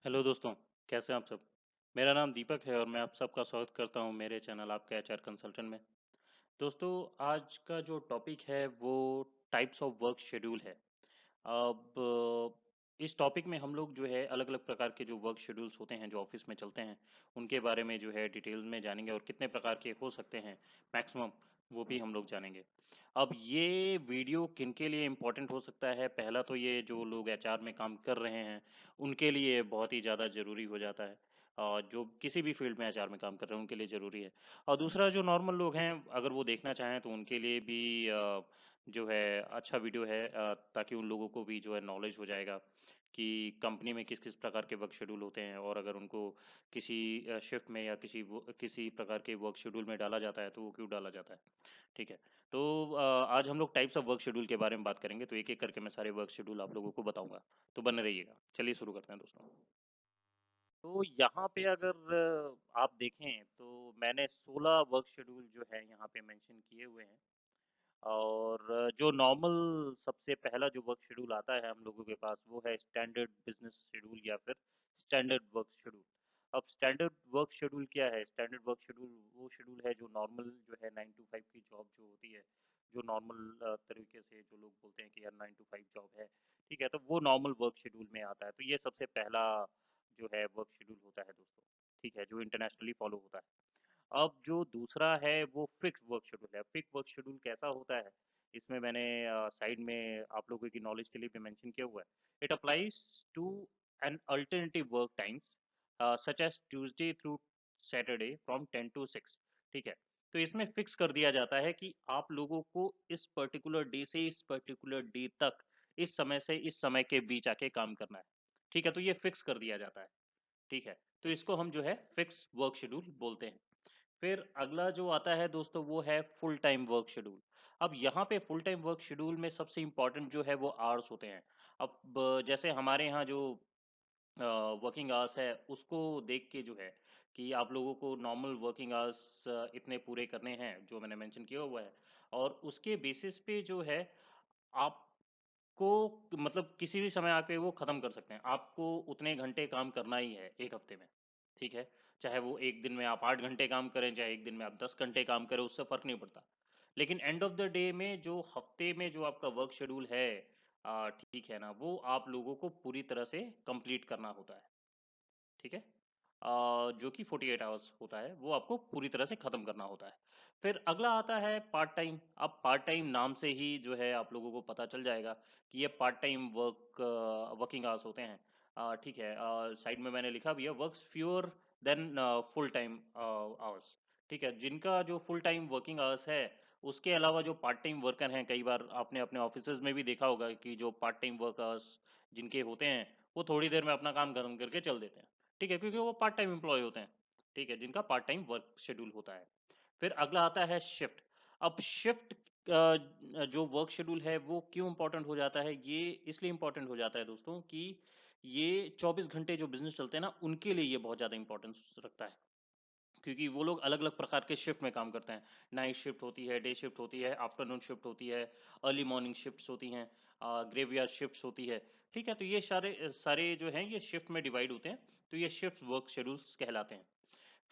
Hello दोस्तों, कैसे हैं आप सब? मेरा नाम दीपक है और मैं आप सबका स्वागत करता हूं मेरे चैनल आपके एचआर कंसल्टेंट में। दोस्तों, आज का जो टॉपिक है वो टाइप्स ऑफ वर्क शेड्यूल है। अब इस टॉपिक में हम लोग जो है अलग-अलग प्रकार के जो वर्क शेड्यूल्स होते हैं जो ऑफिस में चलते हैं, उनके बारे में जो है डिटेल में जानेंगे और कितने प्रकार के हो सकते हैं मैक्सिमम वो भी हम लोग जानेंगे। अब ये वीडियो किनके लिए इम्पोर्टेंट हो सकता है? पहला तो ये जो लोग एचआर में काम कर रहे हैं, उनके लिए बहुत ही ज़्यादा ज़रूरी हो जाता है। जो किसी भी फील्ड में एचआर में काम कर रहे हैं उनके लिए ज़रूरी है। और दूसरा जो नॉर्मल लोग हैं अगर वो देखना चाहें तो उनके लिए भी जो है अच्छा वीडियो है, ताकि उन लोगों को भी जो है नॉलेज हो जाएगा कि कंपनी में किस किस प्रकार के वर्क शेड्यूल होते हैं और अगर उनको किसी शिफ्ट में या किसी प्रकार के वर्क शेड्यूल में डाला जाता है तो वो क्यों डाला जाता है। ठीक है। तो आज हम लोग टाइप्स ऑफ वर्क शेड्यूल के बारे में बात करेंगे, तो एक एक करके मैं सारे वर्क शेड्यूल आप लोगों को बताऊंगा। तो बने रहिएगा। चलिए शुरू करते हैं दोस्तों। तो यहाँ पे अगर आप देखें तो मैंने 16 वर्क शेड्यूल जो है यहाँ पे मेंशन किए हुए हैं। और जो नॉर्मल सबसे पहला जो वर्क शेड्यूल आता है हम लोगों के पास वो है स्टैंडर्ड बिजनेस शेड्यूल या फिर स्टैंडर्ड वर्क शेड्यूल। अब स्टैंडर्ड वर्क शेड्यूल क्या है? स्टैंडर्ड वर्क शेड्यूल वो शेड्यूल है जो नॉर्मल जो है 9 to 5 की जॉब जो होती है, जो नॉर्मल तरीके से जो लोग बोलते हैं कि यार 9 to 5 जॉब है। ठीक है, तो वो नॉर्मल वर्क शेड्यूल में आता है। तो ये सबसे पहला जो है वर्क शेड्यूल होता है दोस्तों। ठीक है, जो इंटरनेशनली फॉलो होता है। अब जो दूसरा है वो फिक्स वर्क शेड्यूल है। फिक्स वर्क शेड्यूल कैसा होता है? इसमें मैंने साइड में आप लोगों की नॉलेज के लिए भी मेंशन किया हुआ है। It applies to an alternative work times such as Tuesday through Saturday from 10 to 6। ठीक है, तो इसमें फिक्स कर दिया जाता है कि आप लोगों को इस पर्टिकुलर डे से इस पर्टिकुलर डे तक इस समय से इस समय के बीच आके काम करना है। ठीक है, तो ये फिक्स कर दिया जाता है। ठीक है, तो इसको हम जो है फिक्स वर्क शेड्यूल बोलते हैं। फिर अगला जो आता है दोस्तों वो है फुल टाइम वर्क शेड्यूल। अब यहाँ पे फुल टाइम वर्क शेड्यूल में सबसे इम्पोर्टेंट जो है वो आवर्स होते हैं। अब जैसे हमारे यहाँ जो वर्किंग आवर्स है उसको देख के जो है कि आप लोगों को नॉर्मल वर्किंग आवर्स इतने पूरे करने हैं जो मैंने मेंशन किया हुआ है। और उसके बेसिस पे जो है आपको मतलब किसी भी समय आके वो ख़त्म कर सकते हैं। आपको उतने घंटे काम करना ही है 1 हफ्ते में। ठीक है? चाहे वो 1 दिन में आप 8 घंटे काम करें, चाहे 1 दिन में आप 10 घंटे काम करें, उससे फ़र्क नहीं पड़ता। लेकिन एंड ऑफ द डे में जो हफ्ते में जो आपका वर्क शेड्यूल है, ठीक है ना, वो आप लोगों को पूरी तरह से कंप्लीट करना होता है। ठीक है? जो कि 48 आवर्स होता है, वो आपको पूरी तरह से ख़त्म करना होता है। फिर अगला आता है पार्ट टाइम। अब पार्ट टाइम नाम से ही जो है आप लोगों को पता चल जाएगा कि ये पार्ट टाइम वर्किंग आवर्स होते हैं। ठीक है, साइड में मैंने लिखा भी है works fewer than full time hours. ठीक है, जिनका जो फुल टाइम वर्किंग आवर्स है, उसके अलावा जो पार्ट टाइम वर्कर हैं, कई बार आपने अपने ऑफिसेज़ में भी देखा होगा कि जो पार्ट टाइम वर्कर्स जिनके होते हैं, वो थोड़ी देर में अपना काम खत्म करके चल देते हैं। ठीक है, क्योंकि वो पार्ट टाइम एम्प्लॉय होते हैं। ठीक है, जिनका पार्ट टाइम वर्क शेड्यूल होता है। फिर अगला आता है शिफ्ट। अब शिफ्ट जो वर्क शेड्यूल है वो क्यों इंपॉर्टेंट हो जाता है? ये इसलिए इंपॉर्टेंट हो जाता है दोस्तों कि ये 24 घंटे जो बिजनेस चलते हैं ना उनके लिए ये बहुत ज़्यादा इंपॉर्टेंस रखता है। क्योंकि वो लोग अलग-अलग प्रकार के शिफ्ट में काम करते हैं। नाइट शिफ्ट होती है, डे शिफ्ट होती है, आफ्टरनून शिफ्ट होती है, अर्ली मॉर्निंग शिफ्ट्स होती हैं, ग्रेवयार्ड शिफ्ट्स होती है। ठीक है, तो ये सारे सारे जो हैं ये शिफ्ट में डिवाइड होते हैं। तो ये शिफ्ट वर्क शेड्यूल्स कहलाते हैं।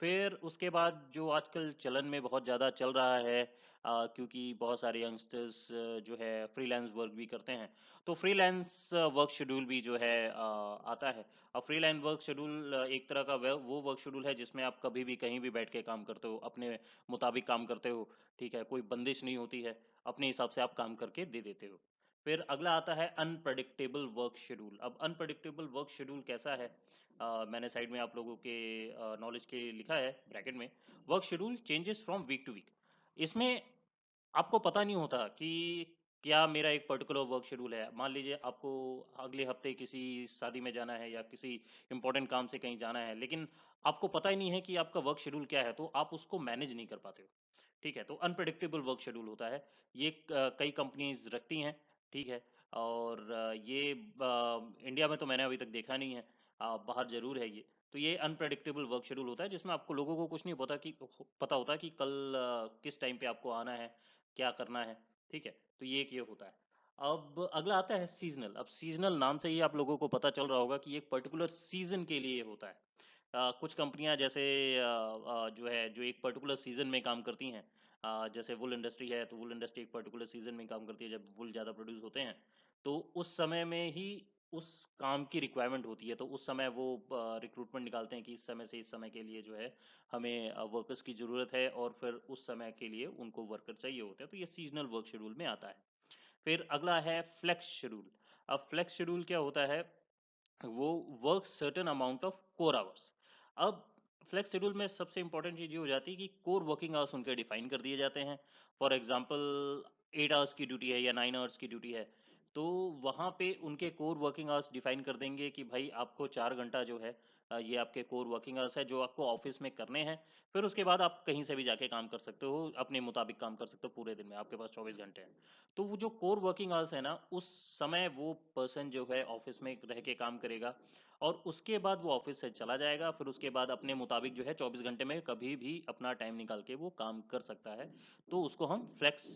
फिर उसके बाद जो आजकल चलन में बहुत ज़्यादा चल रहा है, क्योंकि बहुत सारे यंगस्टर्स जो है फ्रीलांस वर्क भी करते हैं। तो फ्रीलांस वर्क शेड्यूल भी जो है आता है। अब फ्रीलांस वर्क शेड्यूल एक तरह का वो वर्क शेड्यूल है जिसमें आप कभी भी कहीं भी बैठ के काम करते हो, अपने मुताबिक काम करते हो। ठीक है, कोई बंदिश नहीं होती है, अपने हिसाब से आप काम करके दे देते हो। फिर अगला आता है अनप्रेडिक्टेबल वर्क शेड्यूल। अब अनप्रेडिक्टेबल वर्क शेड्यूल कैसा है? मैंने साइड में आप लोगों के नॉलेज के लिखा है ब्रैकेट में, work schedule changes from week to week. इसमें आपको पता नहीं होता कि क्या मेरा एक पर्टिकुलर वर्क शेड्यूल है। मान लीजिए आपको अगले हफ्ते किसी शादी में जाना है या किसी इंपॉर्टेंट काम से कहीं जाना है, लेकिन आपको पता ही नहीं है कि आपका वर्क शेड्यूल क्या है, तो आप उसको मैनेज नहीं कर पाते हो। ठीक है, तो अनप्रेडिक्टेबल वर्क शेड्यूल होता है। ये कई कंपनीज रखती हैं। ठीक है, और ये इंडिया में तो मैंने अभी तक देखा नहीं है, बाहर ज़रूर है ये। तो ये अनप्रेडिक्टेबल वर्क शेड्यूल होता है जिसमें आपको लोगों को कुछ नहीं पता होता कि कल किस टाइम पे आपको आना है, क्या करना है। ठीक है, तो ये होता है। अब अगला आता है सीजनल। अब सीजनल नाम से ही आप लोगों को पता चल रहा होगा कि एक पर्टिकुलर सीजन के लिए होता है। कुछ कंपनियां जैसे जो है जो एक पर्टिकुलर सीजन में काम करती हैं, जैसे वुल इंडस्ट्री है तो वुल इंडस्ट्री एक पर्टिकुलर सीजन में काम करती है जब वुल ज़्यादा प्रोड्यूस होते हैं, तो उस समय में ही उस काम की रिक्वायरमेंट होती है, तो उस समय वो रिक्रूटमेंट निकालते हैं कि इस समय से इस समय के लिए जो है हमें वर्कर्स की ज़रूरत है, और फिर उस समय के लिए उनको वर्कर चाहिए होते हैं, तो ये सीजनल वर्क शेड्यूल में आता है। फिर अगला है फ्लेक्स शेड्यूल। अब फ्लेक्स शेड्यूल क्या होता है, वो work certain amount of core hours. अब फ्लेक्स शेड्यूल में सबसे इंपॉर्टेंट चीज ये हो जाती है कि कोर वर्किंग आवर्स उनके डिफाइन कर दिए जाते हैं। फॉर एग्जांपल 8 आवर्स की ड्यूटी है या 9 आवर्स की ड्यूटी है, तो वहाँ पे उनके कोर वर्किंग आवर्स डिफाइन कर देंगे कि भाई आपको 4 घंटा जो है ये आपके कोर वर्किंग आवर्स है जो आपको ऑफिस में करने हैं। फिर उसके बाद आप कहीं से भी जाके काम कर सकते हो, अपने मुताबिक काम कर सकते हो, पूरे दिन में आपके पास 24 घंटे हैं। तो वो जो कोर वर्किंग आवर्स है ना, उस समय वो पर्सन जो है ऑफिस में रह के काम करेगा, और उसके बाद वो ऑफिस से चला जाएगा, फिर उसके बाद अपने मुताबिक जो है 24 घंटे में कभी भी अपना टाइम निकाल के वो काम कर सकता है। तो उसको हम फ्लेक्स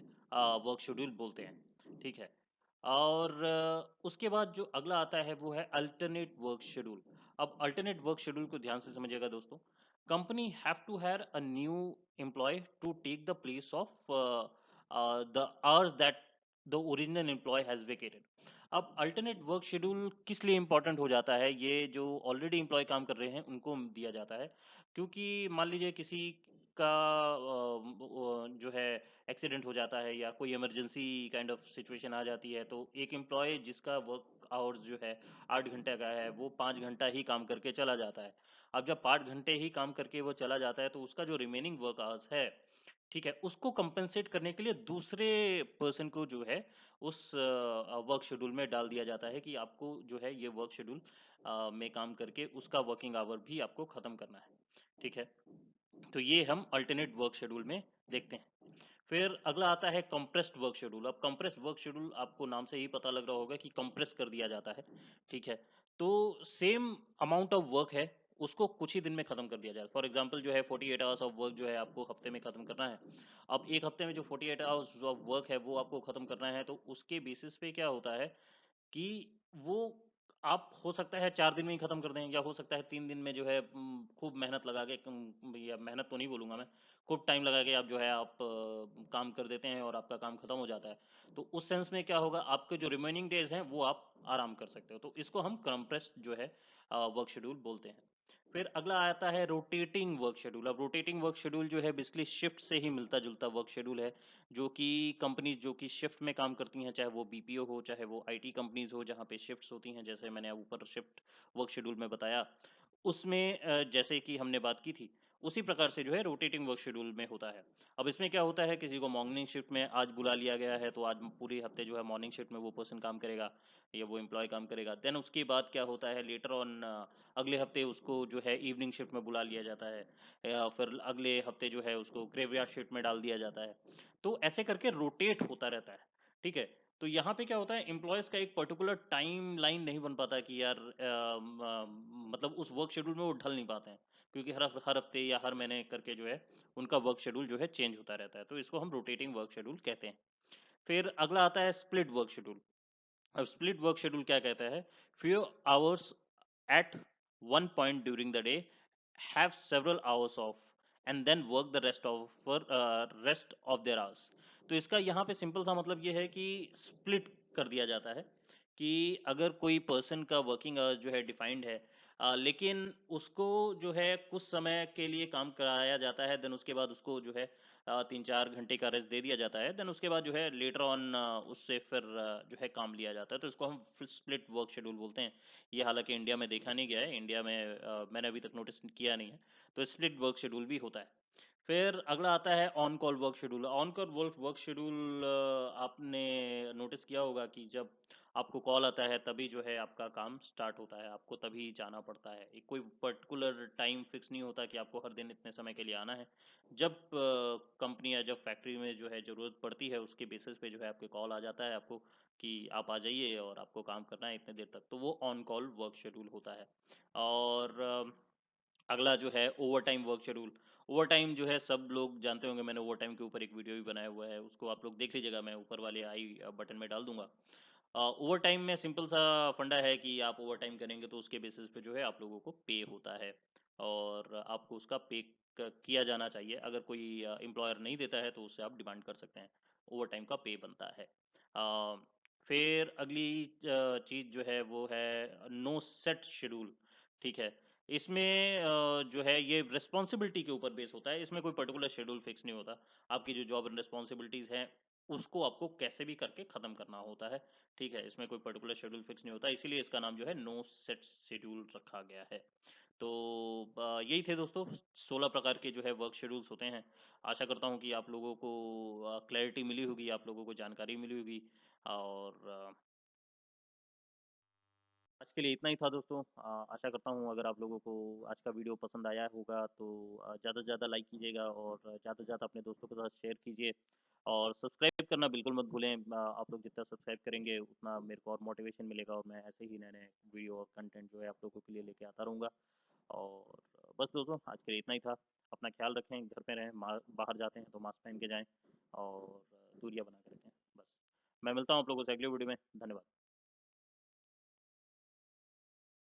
वर्क शेड्यूल बोलते हैं, ठीक है। और उसके बाद जो अगला आता है वो है अल्टरनेट वर्क शेड्यूल। अब अल्टरनेट वर्क शेड्यूल को ध्यान से समझिएगा दोस्तों। Company have to hire a new employ to take the place of the hours that the original employ has vacated. अब अल्टरनेट वर्क शेड्यूल किस लिए इंपॉर्टेंट हो जाता है, ये जो ऑलरेडी एम्प्लॉय काम कर रहे हैं उनको दिया जाता है। क्योंकि मान लीजिए किसी का जो है एक्सीडेंट हो जाता है या कोई इमरजेंसी काइंड ऑफ सिचुएशन आ जाती है, तो एक एम्प्लॉय जिसका वर्क आवर्स जो है 8 घंटे का है, वो 5 घंटा ही काम करके चला जाता है। अब जब 5 घंटे ही काम करके वो चला जाता है, तो उसका जो रिमेनिंग वर्क आवर्स है, ठीक है, उसको कंपेंसेट करने के लिए दूसरे पर्सन को जो है उस वर्क शेड्यूल में डाल दिया जाता है कि आपको जो है ये वर्क शेड्यूल में काम करके उसका वर्किंग आवर भी आपको खत्म करना है, ठीक है। तो ये हम अल्टरनेट वर्क शेड्यूल में देखते हैं। फिर अगला आता है कंप्रेस्ड वर्क शेड्यूल। अब कंप्रेस्ड वर्क शेड्यूल आपको नाम से ही पता लग रहा होगा कि कंप्रेस कर दिया जाता है, ठीक है। तो सेम अमाउंट ऑफ वर्क है, उसको कुछ ही दिन में खत्म कर दिया जाए। फॉर एग्जांपल जो है 48 आवर्स ऑफ वर्क जो है आपको हफ्ते में खत्म करना है। अब एक हफ्ते में जो 48 आवर्स ऑफ वर्क है वो आपको खत्म करना है, तो उसके बेसिस पे क्या होता है कि वो आप हो सकता है 4 दिन में ही खत्म कर दें, या हो सकता है 3 दिन में जो है खूब मेहनत लगा के या मेहनत तो नहीं बोलूँगा मैं, खूब टाइम लगा के आप जो है आप काम कर देते हैं और आपका काम खत्म हो जाता है। तो उस सेंस में क्या होगा, आपके जो रिमेनिंग डेज हैं वो आप आराम कर सकते हो, तो इसको हम कंप्रेस्ड जो है वर्क शेड्यूल बोलते हैं। फिर अगला आता है रोटेटिंग वर्क शेड्यूल। अब रोटेटिंग वर्क शेड्यूल जो है बेसिकली शिफ्ट से ही मिलता जुलता वर्क शेड्यूल है, जो कि कंपनीज जो कि शिफ्ट में काम करती हैं, चाहे वो बीपीओ हो चाहे वो आईटी कंपनीज हो, जहाँ पे शिफ्ट्स होती हैं, जैसे मैंने ऊपर शिफ्ट वर्क शेड्यूल में बताया, उसमें जैसे कि हमने बात की थी, उसी प्रकार से जो है रोटेटिंग वर्क शेड्यूल में होता है। अब इसमें क्या होता है, किसी को मॉर्निंग शिफ्ट में आज बुला लिया गया है, तो आज पूरे हफ्ते जो है मॉर्निंग शिफ्ट में वो पर्सन काम करेगा या वो एम्प्लॉय काम करेगा। देन उसके बाद क्या होता है, लेटर ऑन अगले हफ्ते उसको जो है इवनिंग शिफ्ट में बुला लिया जाता है, या फिर अगले हफ्ते जो है उसको ग्रेवयार्ड शिफ्ट में डाल दिया जाता है। तो ऐसे करके रोटेट होता रहता है, ठीक है। तो यहाँ पे क्या होता है, एम्प्लॉयज का एक पर्टिकुलर टाइम लाइन नहीं बन पाता कि यार मतलब उस वर्क शेड्यूल में वो ढल नहीं पाते हैं, क्योंकि हर हफ्ते या हर महीने करके जो है उनका वर्क शेड्यूल जो है चेंज होता रहता है, तो इसको हम रोटेटिंग वर्क शेड्यूल कहते हैं। फिर अगला आता है स्प्लिट वर्क शेड्यूल। अब स्प्लिट वर्क शेड्यूल क्या कहता है, few hours at one point during the day, have several hours off, and then work the rest of their hours. तो इसका यहाँ पे सिंपल सा मतलब ये है कि स्प्लिट कर दिया जाता है कि अगर कोई पर्सन का वर्किंग आवर्स जो है डिफाइंड है, लेकिन उसको जो है कुछ समय के लिए काम कराया जाता है, देन उसके बाद उसको जो है 3-4 घंटे का रेस्ट दे दिया जाता है, देन उसके बाद जो है लेटर ऑन उससे फिर जो है काम लिया जाता है, तो इसको हम स्प्लिट वर्क शेड्यूल बोलते हैं। ये हालांकि इंडिया में देखा नहीं गया है, इंडिया में मैंने अभी तक नोटिस किया नहीं है, तो स्प्लिट वर्क शेड्यूल भी होता है। फिर अगला आता है on call work schedule. On call work schedule आपने नोटिस किया होगा कि जब आपको कॉल आता है तभी जो है आपका काम स्टार्ट होता है, आपको तभी जाना पड़ता है। एक कोई पर्टिकुलर टाइम फिक्स नहीं होता कि आपको हर दिन इतने समय के लिए आना है। जब कंपनी या जब फैक्ट्री में जो है ज़रूरत पड़ती है, उसके बेसिस पे जो है आपके कॉल आ जाता है आपको कि आप आ जाइए और आपको काम करना है इतने देर तक, तो वो ऑन कॉल वर्क शेड्यूल होता है। और अगला जो है over time work schedule. Over time जो है सब लोग जानते होंगे, मैंने ओवर टाइम के ऊपर एक वीडियो भी बनाया हुआ है, उसको आप लोग देख लीजिएगा, मैं ऊपर वाले आई बटन में डाल दूंगा। ओवर टाइम में सिंपल सा फंडा है कि आप ओवर टाइम करेंगे तो उसके बेसिस पे जो है आप लोगों को पे होता है, और आपको उसका पे किया जाना चाहिए। अगर कोई एम्प्लॉयर नहीं देता है तो उससे आप डिमांड कर सकते हैं, ओवर टाइम का पे बनता है। अ, फिर अगली चीज़ जो है वो है नो सेट शेड्यूल। ठीक है, इसमें जो है ये रिस्पॉन्सिबिलिटी के ऊपर बेस होता है, इसमें कोई पर्टिकुलर शेड्यूल फिक्स नहीं होता। आपकी जो जॉब एंड रिस्पॉन्सिबिलिटीज़ हैं उसको आपको कैसे भी करके ख़त्म करना होता है। ठीक है, इसमें कोई पर्टिकुलर शेड्यूल फिक्स नहीं होता, इसीलिए इसका नाम जो है नो सेट शेड्यूल रखा गया है। तो यही थे दोस्तों 16 प्रकार के जो है वर्क शेड्यूल्स होते हैं। आशा करता हूँ कि आप लोगों को क्लैरिटी मिली होगी, आप लोगों को जानकारी मिली होगी, और आज के लिए इतना ही था दोस्तों। आशा करता हूँ अगर आप लोगों को आज का वीडियो पसंद आया होगा तो ज़्यादा से ज़्यादा लाइक कीजिएगा, और ज़्यादा से ज़्यादा अपने दोस्तों के साथ शेयर कीजिए, और सब्सक्राइब करना बिल्कुल मत भूलें। आप लोग जितना सब्सक्राइब करेंगे उतना मेरे को और मोटिवेशन मिलेगा, और मैं ऐसे ही नए नए वीडियो और कंटेंट जो है आप लोगों के लिए लेके आता रहूँगा। और बस दोस्तों आज के लिए इतना ही था। अपना ख्याल रखें, घर पे रहें, बाहर जाते हैं तो मास्क पहन के जाएँ, और दूरियाँ बना के रखें। बस, मैं मिलता हूँ आप लोगों से अगले वीडियो में। धन्यवाद।